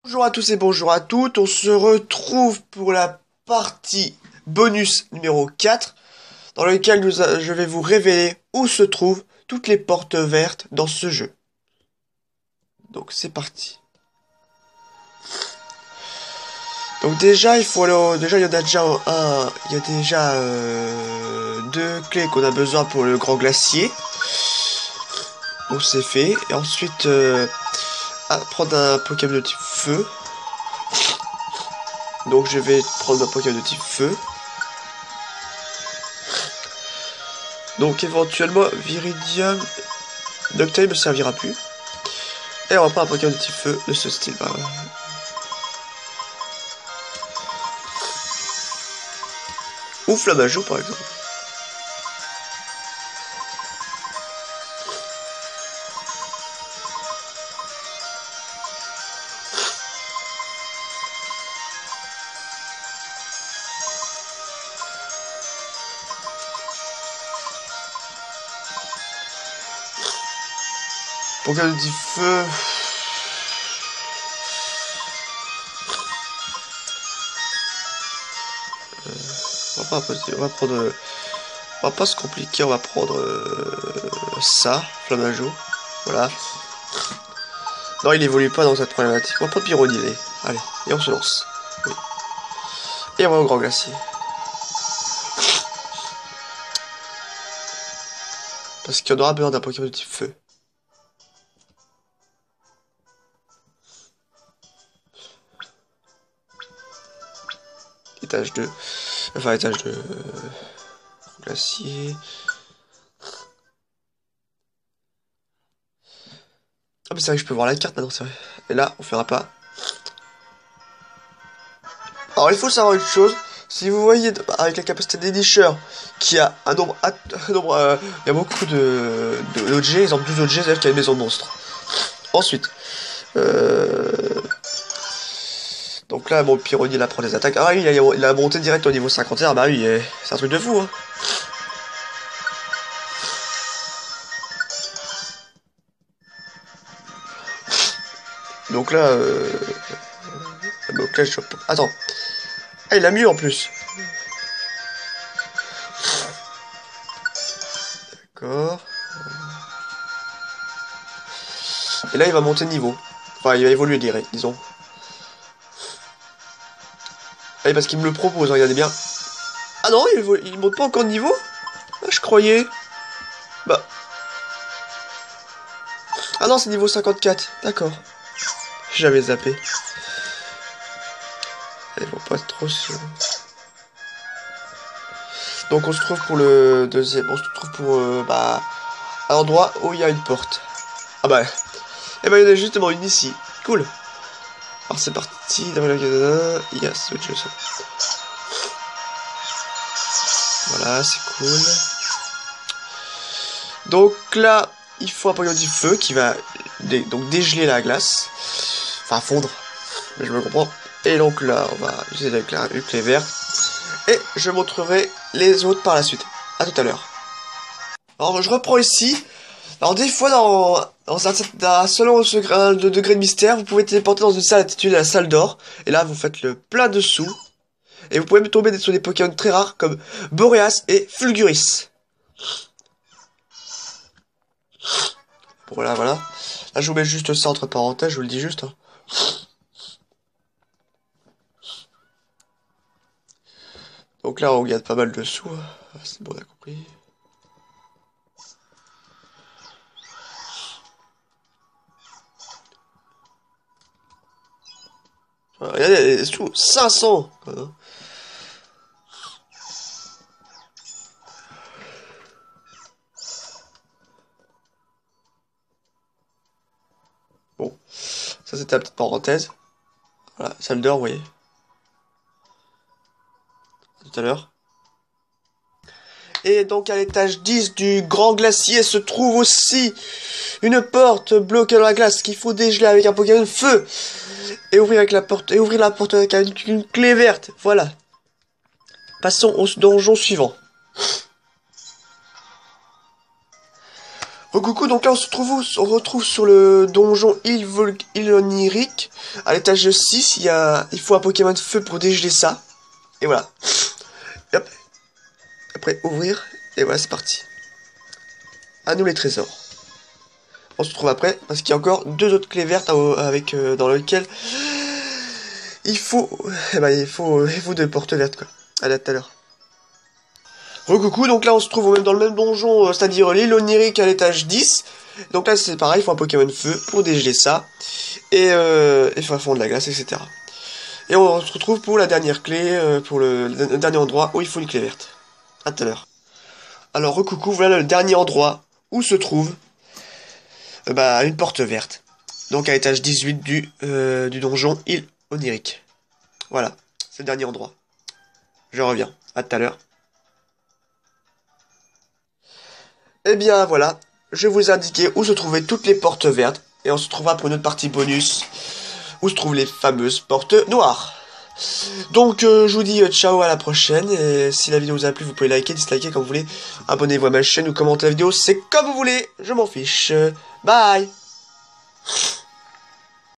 Bonjour à tous et bonjour à toutes, on se retrouve pour la partie bonus numéro 4 dans lequel je vais vous révéler où se trouvent toutes les portes vertes dans ce jeu. Donc c'est parti. Donc déjà déjà il y en a déjà il y a déjà deux clés qu'on a besoin pour le grand glacier. Donc c'est fait. Et ensuite prendre un Pokémon de type feu. Donc je vais prendre un Pokémon de type feu. Donc éventuellement Viridium Noctowl me servira plus. Et on va prendre un Pokémon de type feu de ce style. Ou Flamajo par exemple. Pokémon de type feu. On va pas se compliquer, on va prendre ça, Flamajo. Voilà. Non, il évolue pas dans cette problématique. On va prendre Pyronil. Allez, et on se lance. Oui. Et on va au grand glacier. Parce qu'il y en aura besoin d'un Pokémon de type feu. Étage 2. Enfin, étage de glacier. Ah, mais c'est vrai que je peux voir la carte maintenant, c'est vrai. Et là, on fera pas. Alors, il faut savoir une chose. Si vous voyez, avec la capacité des nicheurs, qu'il y a un nombre, il y a beaucoup d'OG, exemple 12 OG, c'est-à-dire qu'il y a une maison de monstres. Ensuite, donc là, bon, Pyronil, il apprend des attaques. Ah oui, il a monté direct au niveau 51, bah oui, c'est un truc de fou, hein. Donc là, je... Attends. Ah, il a mieux en plus. D'accord. Et là, il va monter de niveau. Enfin, il va évoluer, disons. Ah, parce qu'il me le propose, regardez bien. Ah non, il monte pas encore de niveau? Ah, je croyais. Bah. Ah non, c'est niveau 54. D'accord. J'avais zappé. Ils vont pas trop se... Donc on se trouve pour le deuxième... On se trouve pour, un endroit où il y a une porte. Ah bah... Et bah il y en a justement une ici. Cool. Alors c'est parti. Il y a ce jeu. Voilà, c'est cool. Donc là, il faut un Pokémon du feu qui va donc dégeler la glace. Enfin fondre. Mais je me comprends. Et donc là, on va utiliser la clé verte. Et je montrerai les autres par la suite. A tout à l'heure. Alors je reprends ici. Alors des fois selon le degré de mystère, vous pouvez téléporter dans une salle intitulée la salle d'or. Et là vous faites le plein de sous. Et vous pouvez tomber sur des Pokémon très rares comme Boreas et Fulguris. Bon voilà, voilà. Là je vous mets juste ça entre parenthèses, je vous le dis juste. Hein. Donc là on gagne pas mal de sous. Ah, c'est bon, on a compris. Regardez, les sous, 500 quoi, hein. Bon, ça c'était la petite parenthèse. Voilà, salle d'or, vous voyez. Tout à l'heure. Et donc à l'étage 10 du grand glacier se trouve aussi une porte bloquée dans la glace qu'il faut dégeler avec un Pokémon de feu. Et ouvrir la porte avec une clé verte. Voilà. Passons au donjon suivant. Coucou, donc là on retrouve sur le donjon île onirique. À l'étage 6, il faut un Pokémon de feu pour dégeler ça. Et voilà. Et hop. Après, ouvrir. Et voilà, c'est parti. À nous les trésors. On se retrouve après, parce qu'il y a encore 2 autres clés vertes avec, dans lequel il faut... il faut 2 portes vertes, quoi. À tout à l'heure. Coucou, donc là on se trouve dans le même donjon, c'est-à-dire l'île onirique à l'étage 10. Donc là c'est pareil, il faut un Pokémon de feu pour dégeler ça. Et faire fondre la glace, etc. Et on se retrouve pour la dernière clé, pour le dernier endroit où il faut une clé verte. À tout à l'heure. Alors coucou, voilà le dernier endroit où se trouve une porte verte. Donc à l'étage 18 du donjon île onirique. Voilà, c'est le dernier endroit. Je reviens, à tout à l'heure. Eh bien voilà, je vous ai indiqué où se trouvaient toutes les portes vertes. Et on se trouvera pour une autre partie bonus où se trouvent les fameuses portes noires. Donc je vous dis ciao, à la prochaine. Et si la vidéo vous a plu, vous pouvez liker, disliker comme vous voulez. Abonnez-vous à ma chaîne ou commentez la vidéo, c'est comme vous voulez, je m'en fiche. Bye.